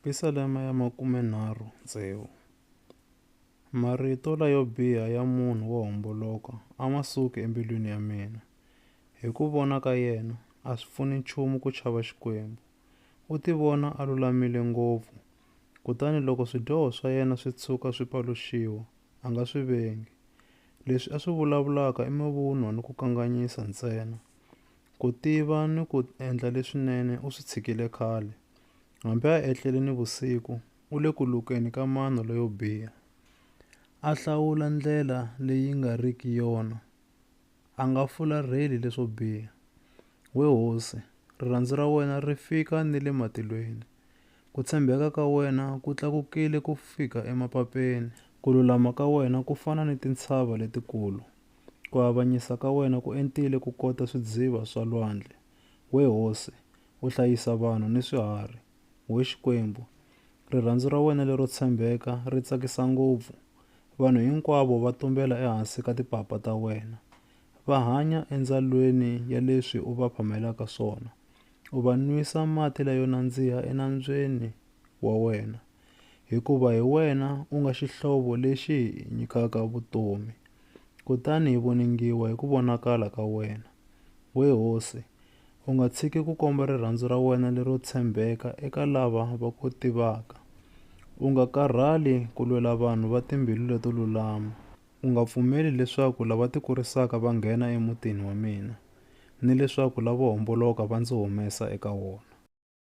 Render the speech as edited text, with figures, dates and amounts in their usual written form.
Psalm ya 36. Marito layo biha ya munhu wo homboloka a ma suki embilwini ya mina. Hi ku vona ka yena a swi pfuni nchumu ku chava Xikwembu. U tivona a lulamile ngopfu, kutani loko swidyoho swa yena swi tshuka swi paluxiwa, a nga swi vengi. Leswi a swi vulavulaka i mavunwa ni ku kanganyisa ntsena. Ku tiva ni ku endla leswinene u swi tshikile khale. Hambi a etlele ni vusiku, u le ku lukeni ka mano leyo biha. A hlawula ndlela leyi nga riki yona. A nga fularheli leswo biha. We hosi, rirhandzu ra wena ri fika ni le matilweni. Ku tshembeka ka wena ku tlakukile ku fika emapapeni. Ku lulama ka wena ku fana ni tintshava letikulu. Ku avanyisa ka wena ku entile ku kota swidziva swa lwandle. We hosi, u hlayisa vanhu ni swiharhi. We Xikwembu, rirhandzu ra wena lero tshembeka ri tsakisa ngopfu. Vanhu hinkwavo va tumbela ehansi ka tipapa ta wena. Va hanya endzalweni ya leswi u va phamelaka swona. U va nwisa mati layo nandziha enambyeni wa wena. Hikuva hi wena u nga xihlovo lexi hi nyikaka vutomi. Kutani hi voningiwa hi ku vonakala ka wena. We hosi, u nga tshiki ku komba rirhandzu ra wena lero tshembeka eka lava va ku tivaka. U nga karhali ku lwela vanhu va timbilu leto lulama. U nga pfumeli leswaku lava ti kurisaka va nghena emutini wa mina, ni leswaku lavo homboloka va ndzi humesa eka wona.